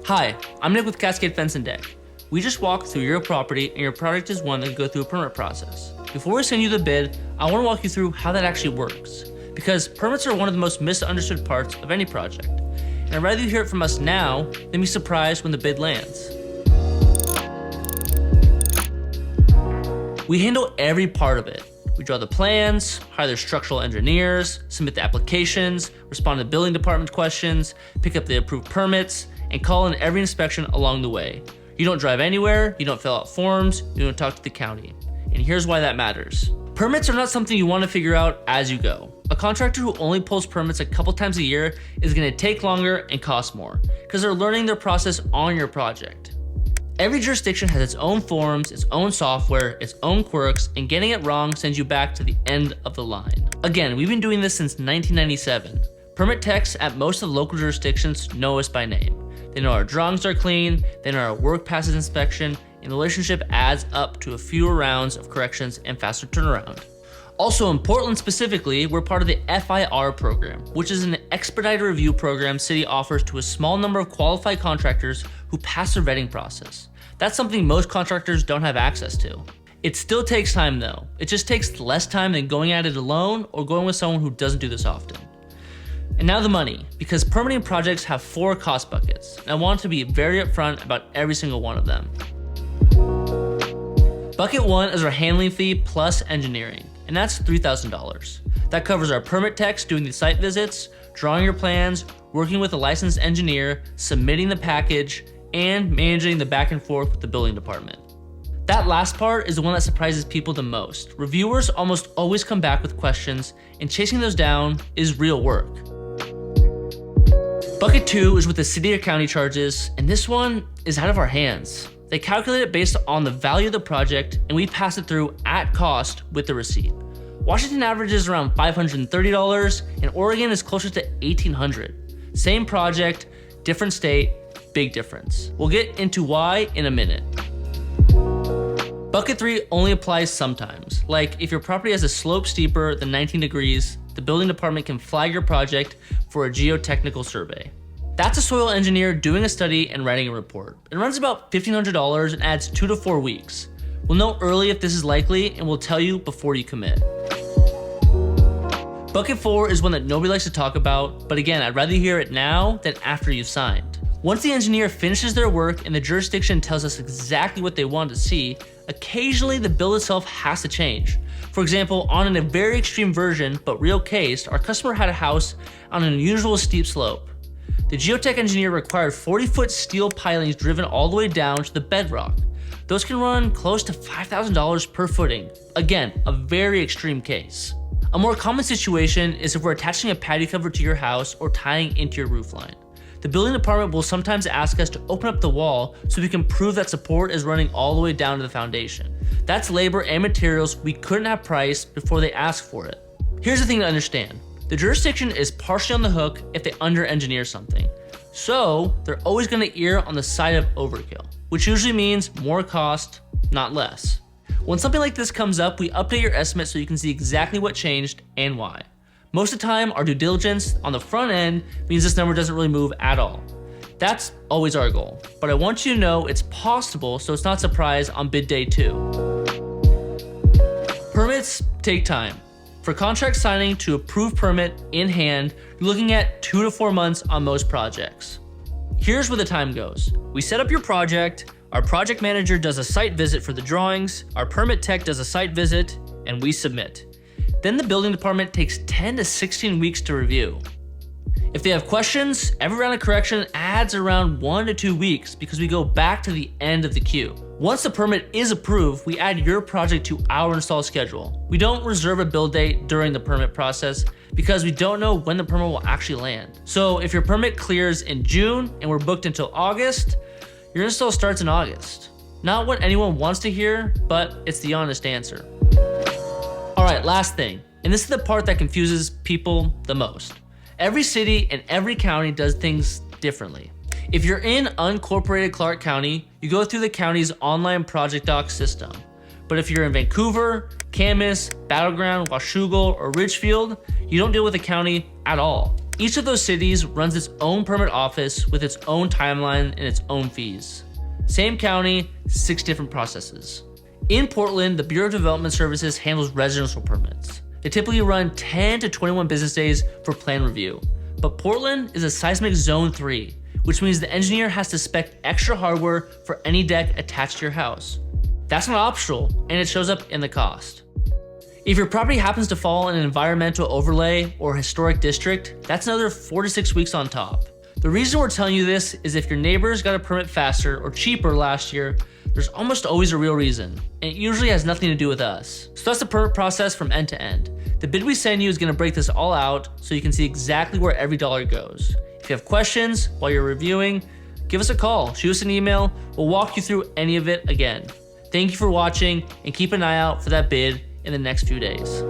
Hi, I'm Nick with Cascade Fence and Deck. We just walked through your property and your project is one that can go through a permit process. Before we send you the bid, I want to walk you through how that actually works, because permits are one of the most misunderstood parts of any project. And I'd rather you hear it from us now than be surprised when the bid lands. We handle every part of it. We draw the plans, hire the structural engineers, submit the applications, respond to building department questions, pick up the approved permits, and call in every inspection along the way. You don't drive anywhere, you don't fill out forms, you don't talk to the county. And here's why that matters. Permits are not something you want to figure out as you go. A contractor who only pulls permits a couple times a year is going to take longer and cost more, because they're learning their process on your project. Every jurisdiction has its own forms, its own software, its own quirks, and getting it wrong sends you back to the end of the line. Again, we've been doing this since 1997. Permit techs at most of the local jurisdictions know us by name. They know our drawings are clean, they know our work passes inspection, and the relationship adds up to a fewer rounds of corrections and faster turnaround. Also in Portland specifically, we're part of the FIR program, which is an expedited review program city offers to a small number of qualified contractors who pass their vetting process. That's something most contractors don't have access to. It still takes time though. It just takes less time than going at it alone or going with someone who doesn't do this often. And now the money, because permitting projects have 4 cost buckets, and I want to be very upfront about every single one of them. Bucket 1 is our handling fee plus engineering, and that's $3,000. That covers our permit techs doing the site visits, drawing your plans, working with a licensed engineer, submitting the package, and managing the back and forth with the building department. That last part is the one that surprises people the most. Reviewers almost always come back with questions, and chasing those down is real work. Bucket 2 is what the city or county charges, and this one is out of our hands. They calculate it based on the value of the project, and we pass it through at cost with the receipt. Washington averages around $530, and Oregon is closer to $1,800. Same project, different state, big difference. We'll get into why in a minute. Bucket 3 only applies sometimes. Like if your property has a slope steeper than 19 degrees, the building department can flag your project for a geotechnical survey. That's a soil engineer doing a study and writing a report. It runs about $1,500 and adds 2 to 4 weeks. We'll know early if this is likely and we'll tell you before you commit. Bucket 4 is one that nobody likes to talk about, but again, I'd rather hear it now than after you've signed. Once the engineer finishes their work and the jurisdiction tells us exactly what they want to see, occasionally the build itself has to change. For example, on a very extreme version, but real case, our customer had a house on an unusual steep slope. The geotech engineer required 40-foot steel pilings driven all the way down to the bedrock. Those can run close to $5,000 per footing. Again, a very extreme case. A more common situation is if we're attaching a patio cover to your house or tying into your roof line. The building department will sometimes ask us to open up the wall so we can prove that support is running all the way down to the foundation. That's labor and materials we couldn't have priced before they asked for it. Here's the thing to understand. The jurisdiction is partially on the hook if they under-engineer something. So they're always going to err on the side of overkill, which usually means more cost, not less. When something like this comes up, we update your estimate so you can see exactly what changed and why. Most of the time, our due diligence on the front end means this number doesn't really move at all. That's always our goal, but I want you to know it's possible so it's not a surprise on bid day 2. Permits take time. For contract signing to approved permit in hand, you're looking at 2 to 4 months on most projects. Here's where the time goes. We set up your project, our project manager does a site visit for the drawings, our permit tech does a site visit, and we submit. Then the building department takes 10 to 16 weeks to review. If they have questions, every round of correction adds around 1 to 2 weeks because we go back to the end of the queue. Once the permit is approved, we add your project to our install schedule. We don't reserve a build date during the permit process because we don't know when the permit will actually land. So if your permit clears in June and we're booked until August, your install starts in August. Not what anyone wants to hear, but it's the honest answer. All right, last thing, and this is the part that confuses people the most. Every city and every county does things differently. If you're in unincorporated Clark County, you go through the county's online project doc system. But if you're in Vancouver, Camas, Battleground, Washougal, or Ridgefield, you don't deal with the county at all. Each of those cities runs its own permit office with its own timeline and its own fees. Same county, 6 different processes. In Portland, the Bureau of Development Services handles residential permits. They typically run 10 to 21 business days for plan review. But Portland is a seismic zone 3, which means the engineer has to spec extra hardware for any deck attached to your house. That's not optional, and it shows up in the cost. If your property happens to fall in an environmental overlay or historic district, that's another 4 to 6 weeks on top. The reason we're telling you this is if your neighbors got a permit faster or cheaper last year, there's almost always a real reason, and it usually has nothing to do with us. So that's the permit process from end to end. The bid we send you is gonna break this all out so you can see exactly where every dollar goes. If you have questions while you're reviewing, give us a call, shoot us an email, we'll walk you through any of it again. Thank you for watching, and keep an eye out for that bid in the next few days.